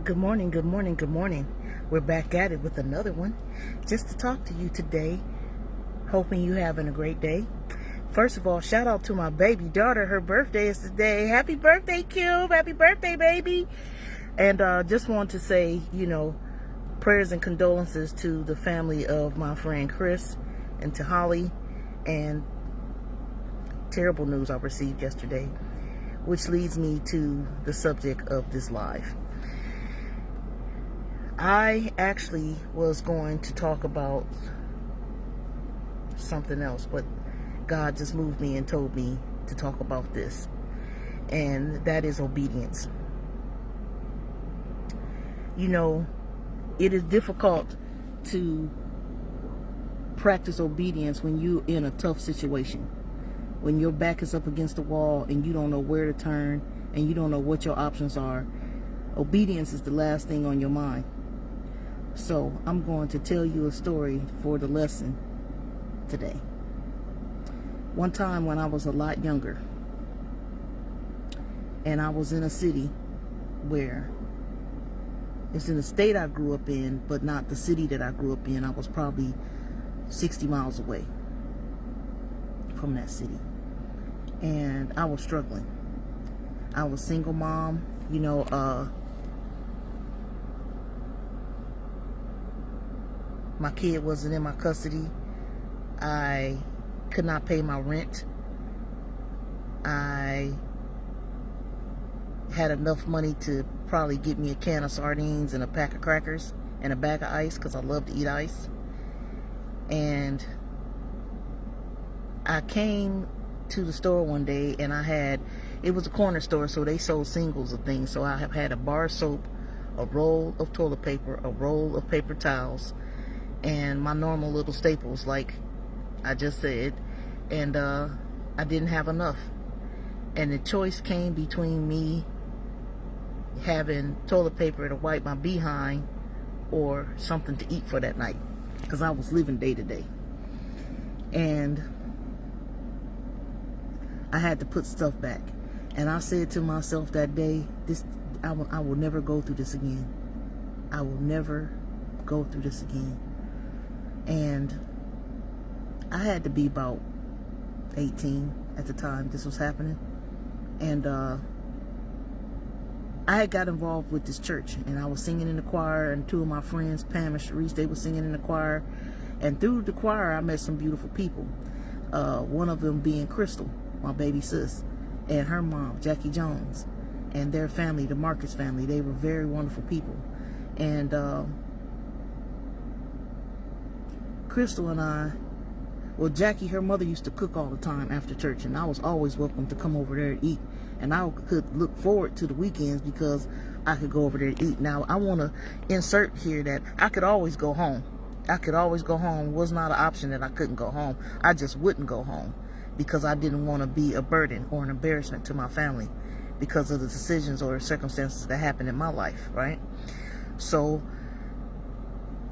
Good morning, good morning, good morning. We're back at it with another one just to talk to you today. Hoping you having a great day. First of all, shout out to my baby daughter. Her birthday is today. Happy birthday, Cube. Happy birthday, baby. And just want to say, prayers and condolences to the family of my friend Chris and to Holly. And terrible news I received yesterday, which leads me to the subject of this live. I actually was going to talk about something else, but God just moved me and told me to talk about this, and that is obedience. It is difficult to practice obedience when you're in a tough situation, when your back is up against the wall and you don't know where to turn and you don't know what your options are. Obedience is the last thing on your mind. So I'm going to tell you a story for the lesson today. One time when I was a lot younger, and I was in a city where it's in the state I grew up in, but not the city that I grew up in. I was probably 60 miles away from that city, and I was struggling. I was single mom, my kid wasn't in my custody. I could not pay my rent. I had enough money to probably get me a can of sardines and a pack of crackers and a bag of ice, because I love to eat ice. And I came to the store one day, and it was a corner store, so they sold singles of things. So I have had a bar of soap, a roll of toilet paper, a roll of paper towels, and my normal little staples, like I just said. And I didn't have enough, and the choice came between me having toilet paper to wipe my behind or something to eat for that night, because I was living day to day, and I had to put stuff back. And I said to myself that day, I will never go through this again. I will never go through this again. And I had to be about 18 at the time this was happening. And I had got involved with this church, and I was singing in the choir, and two of my friends, Pam and Sharice, they were singing in the choir. And through the choir, I met some beautiful people. One of them being Crystal, my baby sis, and her mom, Jackie Jones, and their family, the Marcus family. They were very wonderful people. And Crystal and Jackie, her mother used to cook all the time after church, and I was always welcome to come over there and eat. And I could look forward to the weekends because I could go over there and eat. Now, I want to insert here that I could always go home. I could always go home. It was not an option that I couldn't go home. I just wouldn't go home because I didn't want to be a burden or an embarrassment to my family because of the decisions or circumstances that happened in my life, right? So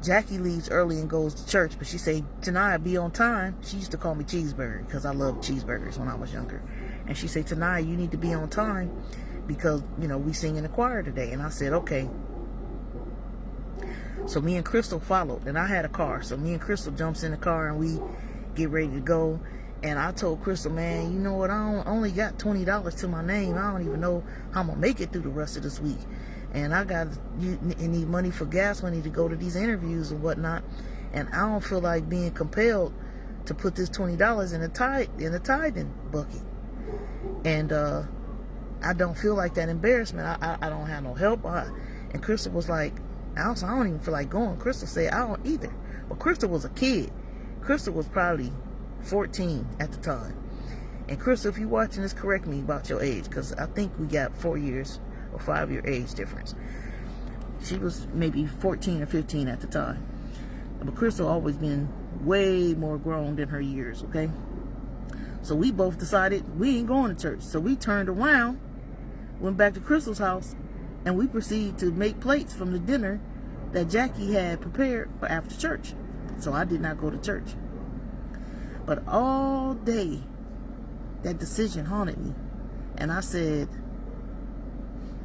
Jackie leaves early and goes to church, but she say, "Tonight, be on time." She used to call me Cheeseburger because I loved cheeseburgers when I was younger. And she said, "Tonight, you need to be on time because, we sing in the choir today." And I said, "Okay." So me and Crystal followed, and I had a car. So me and Crystal jumps in the car, and we get ready to go. And I told Crystal, "Man, you know what? I only got $20 to my name. I don't even know how I'm going to make it through the rest of this week. And I need money for gas money to go to these interviews and whatnot. And I don't feel like being compelled to put this $20 in the tithing bucket. And I don't feel like that embarrassment. I don't have no help." And Crystal was like, I don't even feel like going. Crystal said, "I don't either." But Crystal was a kid. Crystal was probably 14 at the time. And Crystal, if you're watching this, correct me about your age, because I think we got 4 years or 5-year age difference. She was maybe 14 or 15 at the time. But Crystal always been way more grown than her years, okay? So we both decided we ain't going to church. So we turned around, went back to Crystal's house, and we proceeded to make plates from the dinner that Jackie had prepared for after church. So I did not go to church. But all day, that decision haunted me. And I said,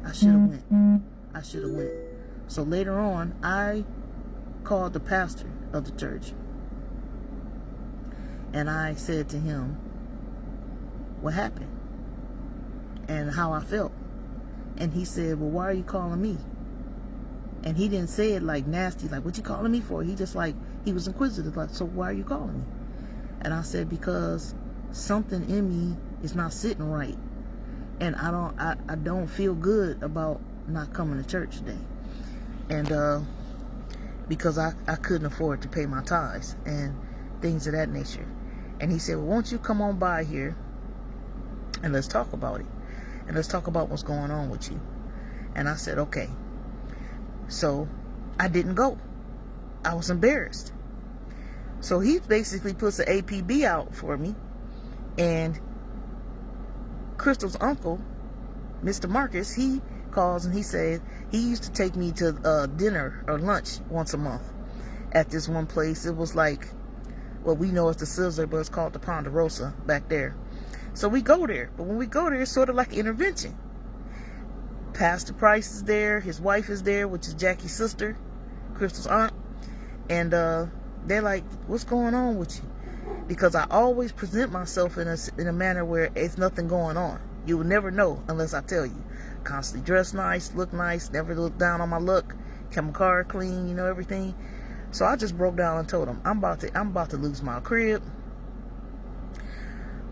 I should have went. I should have went. So later on, I called the pastor of the church. And I said to him what happened and how I felt. And he said, well, why are you calling me? And he didn't say it like nasty, like, what you calling me for? He just like, he was inquisitive, like, so why are you calling me? And I said, because something in me is not sitting right. And I don't feel good about not coming to church today. And because I couldn't afford to pay my tithes and things of that nature. And he said, well, won't you come on by here and let's talk about it. And let's talk about what's going on with you. And I said, okay. So I didn't go. I was embarrassed. So he basically puts the APB out for me. And Crystal's uncle, Mr. Marcus, he calls and he said he used to take me to dinner or lunch once a month at this one place. It was like, well, we know it's the Sizzler, but it's called the Ponderosa back there. So we go there. But when we go there, it's sort of like an intervention. Pastor Price is there. His wife is there, which is Jackie's sister, Crystal's aunt. And they're like, what's going on with you? Because I always present myself in a manner where it's nothing going on. You will never know unless I tell you. Constantly dress nice, look nice, never look down on my look, kept my car clean, you know, everything. So I just broke down and told him, I'm about to lose my crib.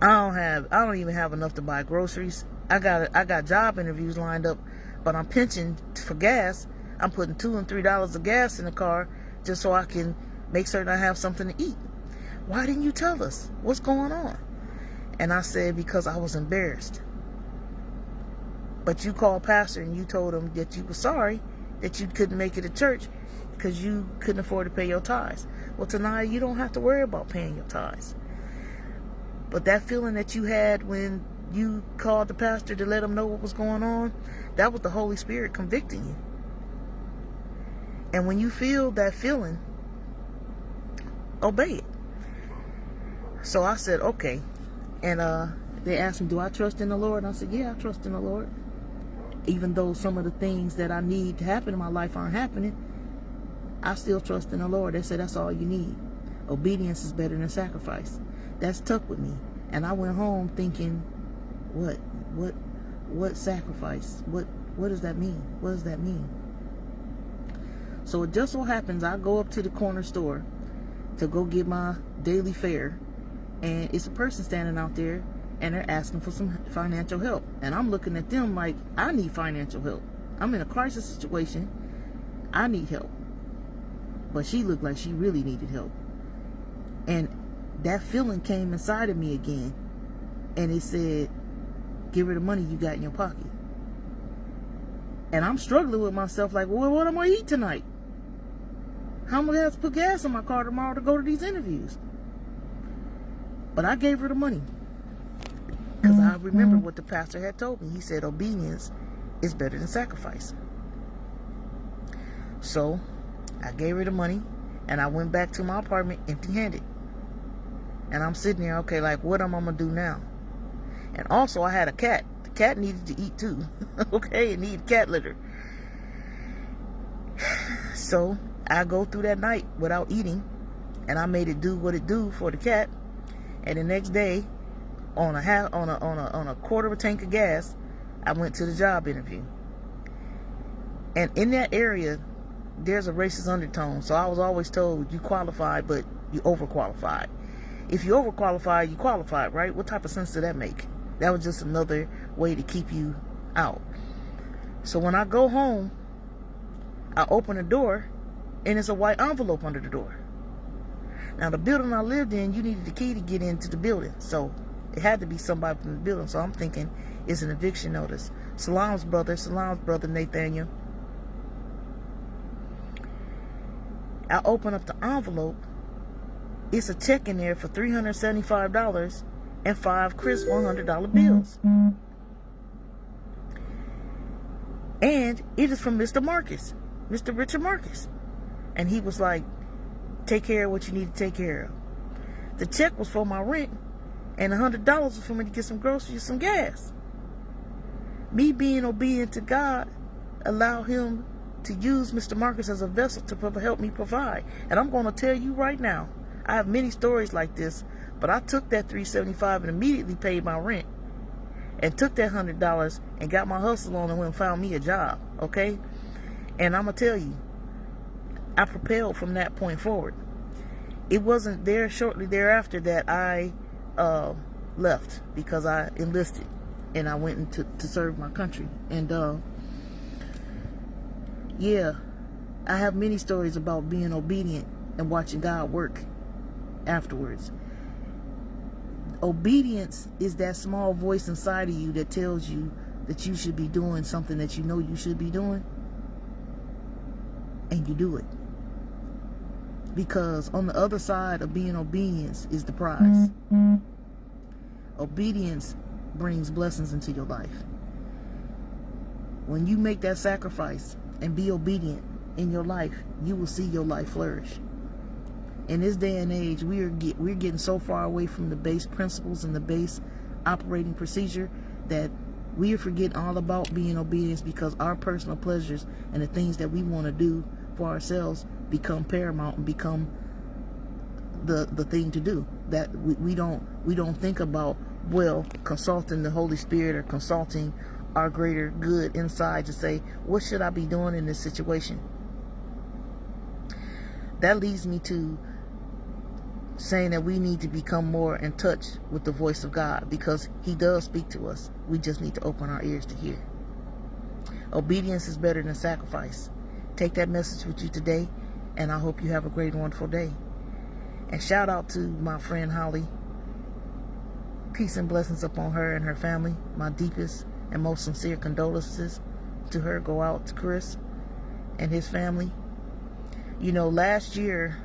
I don't even have enough to buy groceries. I got job interviews lined up, but I'm pinching for gas. I'm putting $2 and $3 of gas in the car just so I can make certain I have something to eat. Why didn't you tell us? What's going on? And I said, because I was embarrassed. But you called pastor and you told him that you were sorry that you couldn't make it to church because you couldn't afford to pay your tithes. Well, tonight you don't have to worry about paying your tithes. But that feeling that you had when you called the pastor to let him know what was going on, that was the Holy Spirit convicting you. And when you feel that feeling, obey it. So I said, okay. And they asked me, do I trust in the Lord? And I said, yeah, I trust in the Lord. Even though some of the things that I need to happen in my life aren't happening, I still trust in the Lord. They said, that's all you need. Obedience is better than sacrifice. That stuck with me. And I went home thinking, what sacrifice? What does that mean? What does that mean? So it just so happens I go up to the corner store to go get my daily fare, and it's a person standing out there and they're asking for some financial help. And I'm looking at them like, I need financial help. I'm in a crisis situation. I need help. But she looked like she really needed help. And that feeling came inside of me again. And it said, give her the money you got in your pocket. And I'm struggling with myself like, well, what am I going to eat tonight? How am I going to have to put gas in my car tomorrow to go to these interviews? But I gave her the money. Because I remember what the pastor had told me. He said obedience is better than sacrifice. So I gave her the money and I went back to my apartment empty-handed. And I'm sitting there, okay, like, what am I going to do now? And also I had a cat. The cat needed to eat too. Okay, it needed cat litter. So I go through that night without eating, and I made it do what it do for the cat. And the next day, on a quarter of a tank of gas, I went to the job interview. And in that area, there's a racist undertone. So I was always told, you qualified, but you overqualified. If you overqualified, you qualified, right? What type of sense did that make? That was just another way to keep you out. So when I go home, I open the door, and it's a white envelope under the door. Now, the building I lived in, you needed the key to get into the building. So it had to be somebody from the building. So I'm thinking it's an eviction notice. Salam's brother, Nathaniel. I open up the envelope. It's a check in there for $375 and 5 crisp $100 bills. And it is from Mr. Marcus, Mr. Richard Marcus. And he was like, take care of what you need to take care of. The check was for my rent, and $100 was for me to get some groceries, some gas. Me being obedient to God allowed him to use Mr. Marcus as a vessel to help me provide. And I'm going to tell you right now, I have many stories like this, but I took that $375 and immediately paid my rent, and took that $100 and got my hustle on and went and found me a job, okay? And I'm going to tell you, I propelled from that point forward. It wasn't there shortly thereafter that I left, because I enlisted and I went to serve my country. And yeah, I have many stories about being obedient and watching God work afterwards. Obedience is that small voice inside of you that tells you that you should be doing something that you know you should be doing, and you do it. Because on the other side of being obedience is the prize. Obedience brings blessings into your life. When you make that sacrifice and be obedient in your life, you will see your life flourish. In this day and age, we're getting so far away from the base principles and the base operating procedure that we are forgetting all about being obedient, because our personal pleasures and the things that we want to do for ourselves become paramount and become the thing to do. That we don't think about, well, consulting the Holy Spirit or consulting our greater good inside to say, what should I be doing in this situation? That leads me to saying that we need to become more in touch with the voice of God, because he does speak to us. We just need to open our ears to hear. Obedience is better than sacrifice. Take that message with you today, and I hope you have a great and wonderful day. And shout out to my friend Holly. Peace and blessings upon her and her family. My deepest and most sincere condolences to her go out to Chris and his family. You know, last year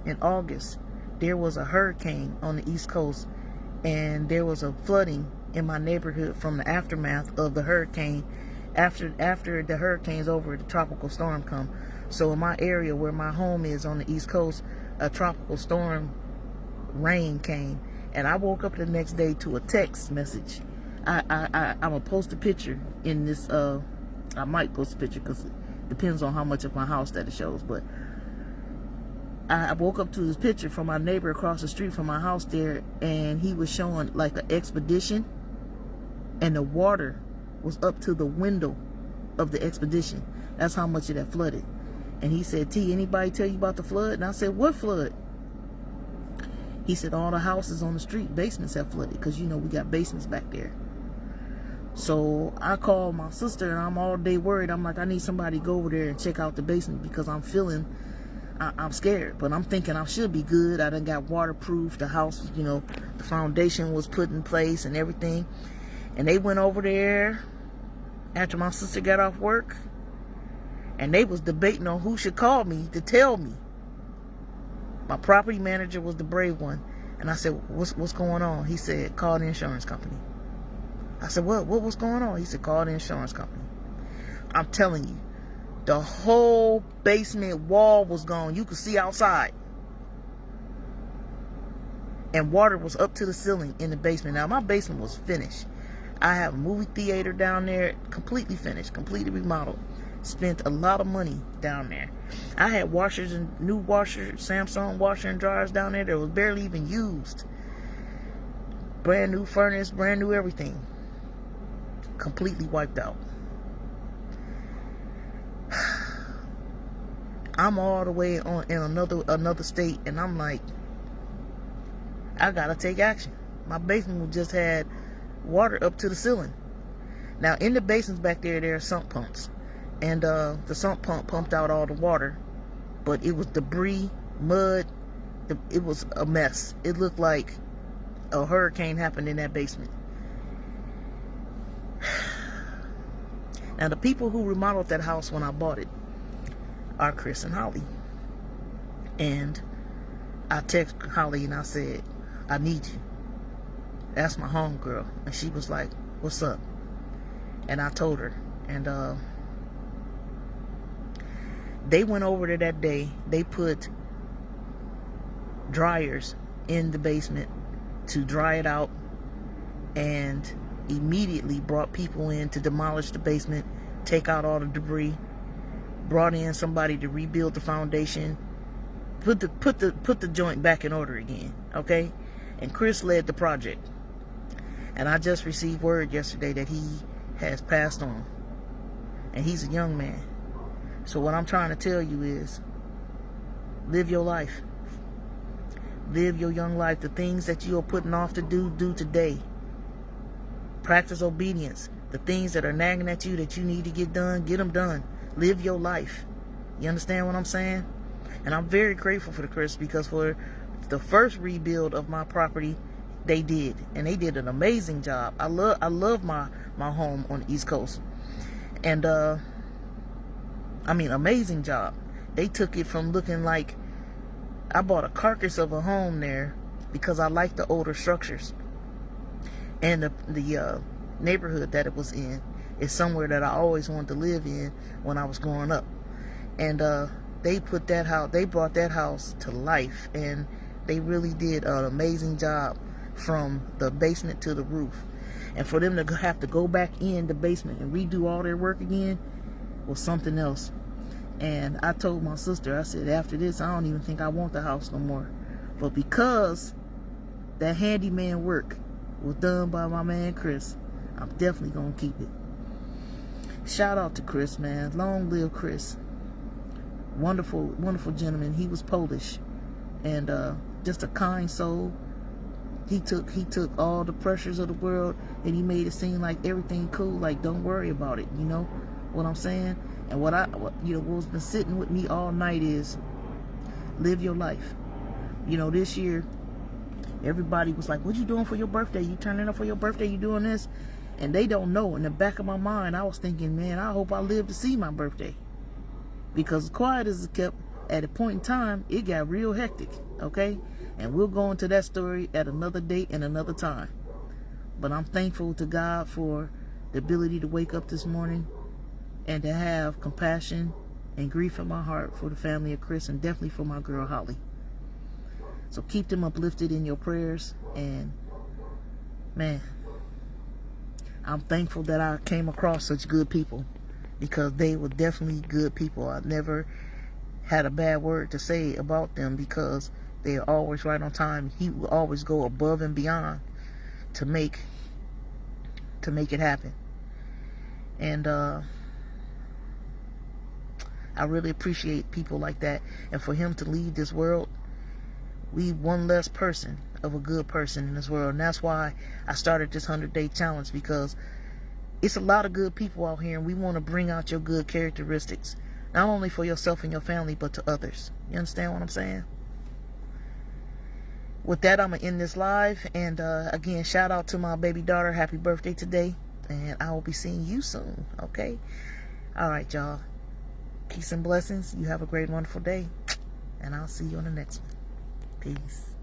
in August, there was a hurricane on the East Coast, and there was a flooding in my neighborhood from the aftermath of the hurricane. After the hurricane's over, the tropical storm come. So in my area where my home is on the East Coast, a tropical storm rain came, and I woke up the next day to a text message. I'm gonna post a picture in this. I might post a picture because it depends on how much of my house that it shows. But I woke up to this picture from my neighbor across the street from my house there, and he was showing like an expedition, and the water was up to the window of the expedition. That's how much it had flooded. And he said, T, anybody tell you about the flood? And I said, what flood? He said, all the houses on the street, basements have flooded, because, you know, we got basements back there. So I called my sister, and I'm all day worried. I'm like, I need somebody to go over there and check out the basement, because I'm scared. But I'm thinking I should be good. I done got waterproof. The house, you know, the foundation was put in place and everything. And they went over there after my sister got off work, and they was debating on who should call me to tell me. My property manager was the brave one. And I said, what's going on? He said, call the insurance company. I said, what was going on? He said, call the insurance company. I'm telling you, the whole basement wall was gone. You could see outside. And water was up to the ceiling in the basement. Now, my basement was finished. I have a movie theater down there, completely finished, completely remodeled. Spent a lot of money down there. I had washers and new washers, Samsung washer and dryers down there that was barely even used. Brand new furnace, brand new everything. Completely wiped out. I'm all the way on in another state, and I'm like, I gotta take action. My basement just had water up to the ceiling. Now in the basements back there are sump pumps, and the sump pump pumped out all the water, but it was debris, mud. It was a mess. It looked like a hurricane happened in that basement. Now the people who remodeled that house when I bought it are Chris and Holly. And I texted Holly and I said, I need you. That's my homegirl. And she was like, what's up? And I told her. And they went over there that day. They put dryers in the basement to dry it out, and immediately brought people in to demolish the basement, take out all the debris, brought in somebody to rebuild the foundation, put the joint back in order again, okay? And Chris led the project. And I just received word yesterday that he has passed on. And he's a young man. So what I'm trying to tell you is, live your life. Live your young life. The things that you are putting off to do today. Practice obedience. The things that are nagging at you that you need to get done, get them done. Live your life. You understand what I'm saying? And I'm very grateful for the Chris, because for the first rebuild of my property, they did. And they did an amazing job. I love my home on the East Coast. And amazing job. They took it from looking like I bought a carcass of a home there because I like the older structures. And the neighborhood that it was in is somewhere that I always wanted to live in when I was growing up. And they brought that house to life, and they really did an amazing job from the basement to the roof. And for them to have to go back in the basement and redo all their work again was something else. And I told my sister, I said, after this, I don't even think I want the house no more. But because that handyman work was done by my man Chris, I'm definitely going to keep it. Shout out to Chris, man. Long live Chris. Wonderful, wonderful gentleman. He was Polish. And just a kind soul. He took all the pressures of the world and he made it seem like everything cool. Like, don't worry about it. You know what I'm saying? And what's been sitting with me all night is live your life. This year, everybody was like, what you doing for your birthday? You turning up for your birthday? You doing this? And they don't know. In the back of my mind, I was thinking, man, I hope I live to see my birthday. Because as quiet as it kept, at a point in time, it got real hectic, okay? And we'll go into that story at another date and another time. But I'm thankful to God for the ability to wake up this morning and to have compassion and grief in my heart for the family of Chris, and definitely for my girl Holly. So keep them uplifted in your prayers. And man, I'm thankful that I came across such good people, because they were definitely good people. I never had a bad word to say about them, because they are always right on time. He will always go above and beyond to make it happen. And I really appreciate people like that. And for him to leave this world, we one less person of a good person in this world. And that's why I started this 100-day challenge, because it's a lot of good people out here, and we want to bring out your good characteristics, not only for yourself and your family, but to others. You understand what I'm saying? With that, I'm going to end this live. And again, shout out to my baby daughter. Happy birthday today. And I will be seeing you soon, okay? All right, y'all. Peace and blessings. You have a great, wonderful day. And I'll see you on the next one. Peace.